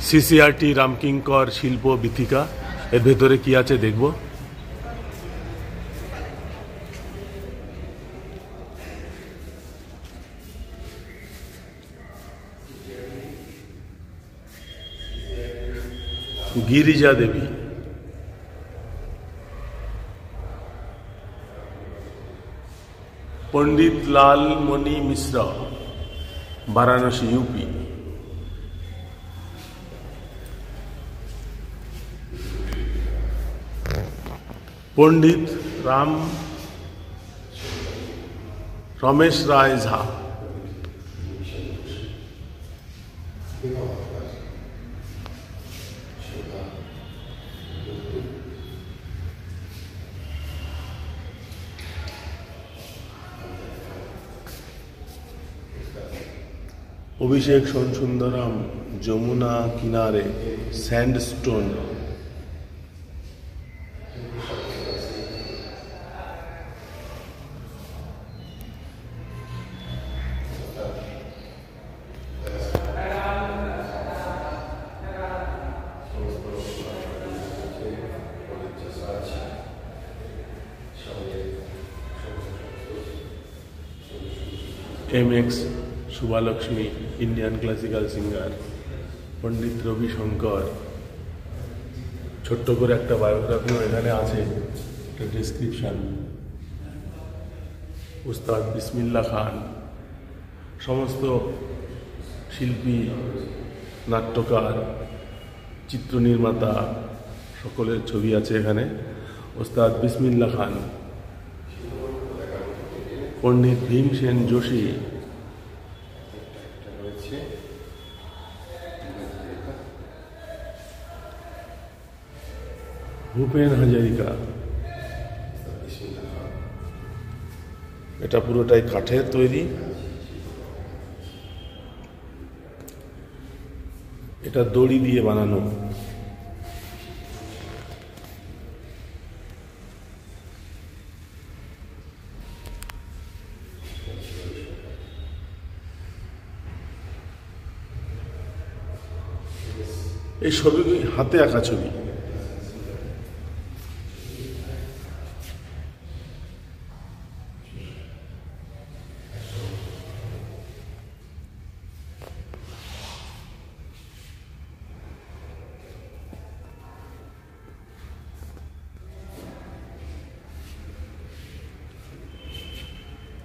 সিসিআরটি রামকিঙ্কর শিল্প বীথিকা। এর ভেতরে কি আছে দেখব। গিরিজা দেবী, पंडित लाल मणि मिश्रा, वाराणसी यूपी। पंडित रमेश राय झा, अभिषेक सोनसुंदरम, যমুনা किनारे सैंडस्टोन। MX शुभालक्ष्मी, इंडियन क्लासिकल सिंगार। पंडित रवि शंकर, छोट्ट करे एक बायोग्राफिও এখানে আছে, একটা ডেসক্রিপশন। उस्ताद बिस्मिल्ला खान, समस्त शिल्पी, नाट्यकार, चित्रनिर्माता सकलेर छवि आछे एखाने। उस्ताद बिस्मिल्ला खान, पंडित भीमसेन जोशी, ভূপেন হাজারিকা। এটা পুরোটাই কাঠের তৈরি। এটা দড়ি দিয়ে বানানো। এই ছবিগুলি হাতে আঁকা ছবি।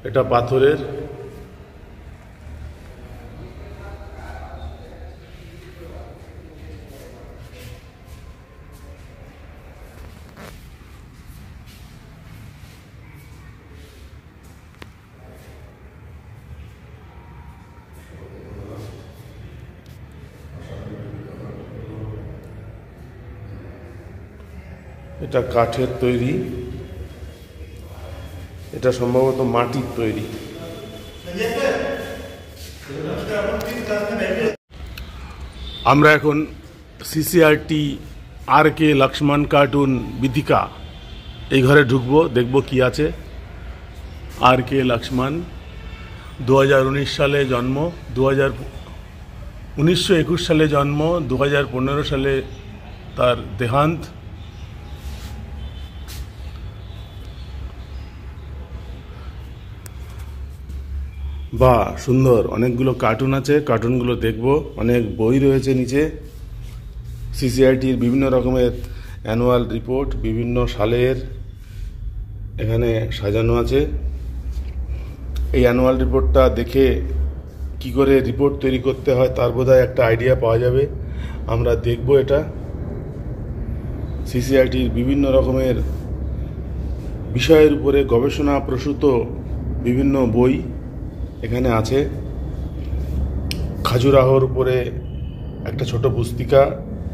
এটা পাথরের। এটা কাঠের তৈরি। এটা সম্ভবত মাটির তৈরি। আমরা এখন সিসিআরটি RK লক্ষ্মণ কার্টুন বীথিকা এই ঘরে ঢুকবো, দেখব কি আছে। RK লক্ষ্মণ, 2019 সালে জন্ম, 1921 সালে জন্ম, 2015 সালে তার দেহান্ত। বাহ, সুন্দর। অনেকগুলো কার্টুন আছে, কার্টুনগুলো দেখব। অনেক বই রয়েছে নিচে। সিসিআরটির বিভিন্ন রকমের অ্যানুয়াল রিপোর্ট, বিভিন্ন সালের এখানে সাজানো আছে। এই অ্যানুয়াল রিপোর্টটা দেখে কি করে রিপোর্ট তৈরি করতে হয় তার বোধহয় একটা আইডিয়া পাওয়া যাবে। আমরা দেখব এটা। সিসিআরটির বিভিন্ন রকমের বিষয়ের উপরে গবেষণা প্রসূত বিভিন্ন বই এখানে আছে। খাজুরাহোর উপরে একটা ছোট পুস্তিকা।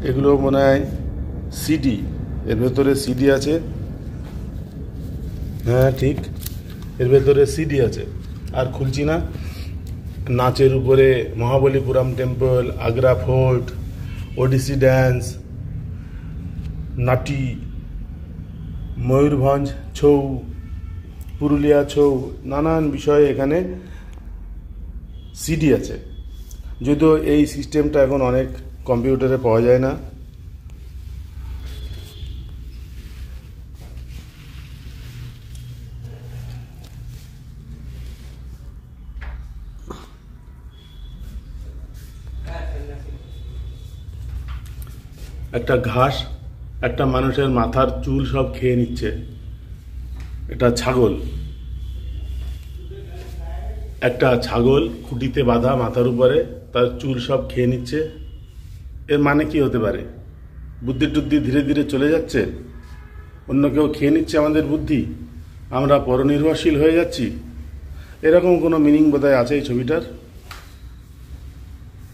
এগুলো মনে হয় সিডি, এর ভেতরে সিডি আছে। হ্যাঁ ঠিক, এর ভেতরে সিডি আছে। আর খুলছি না। নাচের উপরে মহাবলীপুরম টেম্পল, আগ্রা ফোর্ট, ওডিসি ড্যান্স, নাটি, ময়ূরভঞ্জ ছৌ, পুরুলিয়া ছৌ, নানান বিষয়ে এখানে সিডি আছে। যদিও এই সিস্টেমটা এখন অনেক কম্পিউটারে পাওয়া যায় না। একটা ঘাস একটা মানুষের মাথার চুল সব খেয়ে নিচ্ছে। এটা ছাগল, একটা ছাগল খুঁটিতে বাঁধা মাথার উপরে, তার চুল সব খেয়ে নিচ্ছে। এর মানে কি হতে পারে? বুদ্ধি টুদ্ধি ধীরে ধীরে চলে যাচ্ছে, অন্য কেউ খেয়ে নিচ্ছে আমাদের বুদ্ধি, আমরা পরনির্ভরশীল হয়ে যাচ্ছি, এরকম কোনো মিনিং বোধহয় আছে এই ছবিটার।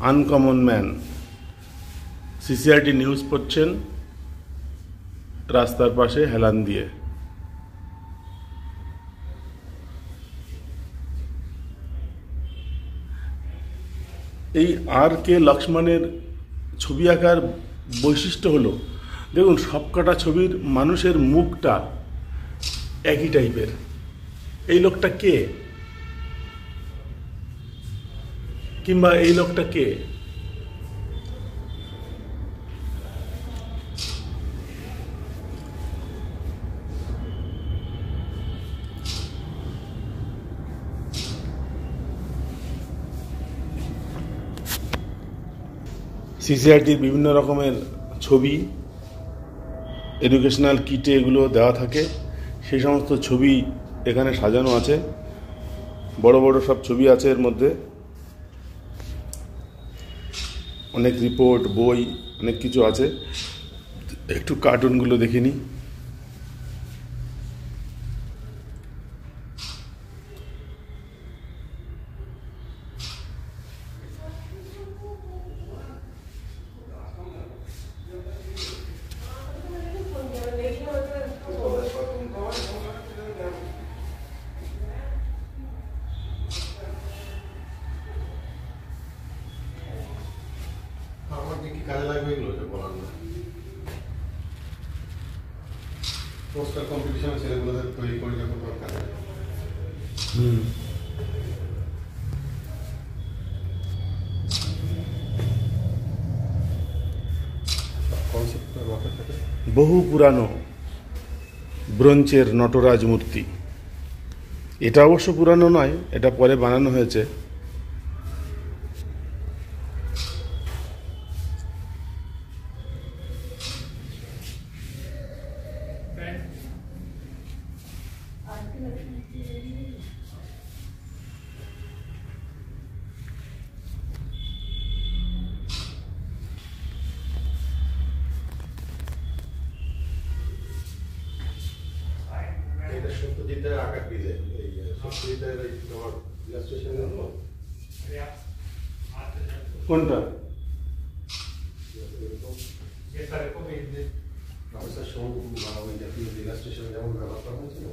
Uncommon man. সিসিআরটি নিউজ পড়ছেন রাস্তার পাশে হেলান দিয়ে। এই আর.কে. লক্ষ্মণের ছবি আঁকার বৈশিষ্ট্য হলো, দেখুন সবকটা ছবির মানুষের মুখটা একই টাইপের। এই লোকটা কে, কিংবা এই লোকটা কে? সিসিআরটির বিভিন্ন রকমের ছবি এডুকেশনাল কিটে এগুলো দেওয়া থাকে, সেই সমস্ত ছবি এখানে সাজানো আছে। বড় বড় সব ছবি আছে এর মধ্যে, অনেক রিপোর্ট, বই, অনেক কিছু আছে। একটু কার্টুনগুলো দেখে নিই। কাজে লাগবে এগুলো, বলার না। পোস্টার কম্পিটিশনে ছেলেগুলোদের তৈরি করে যখন কাজে লাগে। বহু পুরানো ব্রোঞ্জের নটরাজ মূর্তি। এটা অবশ্য পুরানো নয়, এটা পরে বানানো হয়েছে। এটা সত্যজিতের আঁকার দিলে, এই সত্যজিতের তোমার ইলাস্ট্রেশন হলো কোনটা? প্রফেসর সোম বা ওই জাতীয় ইলাস্ট্রেশন যেমন ব্যবহার করা হয়েছে না।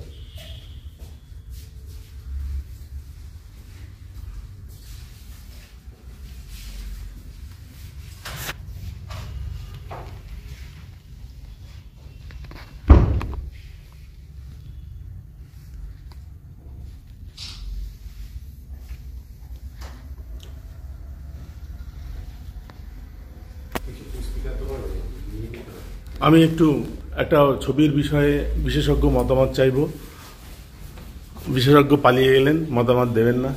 আমি একটু একটা ছবির বিষয়ে বিশেষজ্ঞ মতামত চাইব। বিশেষজ্ঞ পালিয়ে গেলেন, মতামত দেবেন না।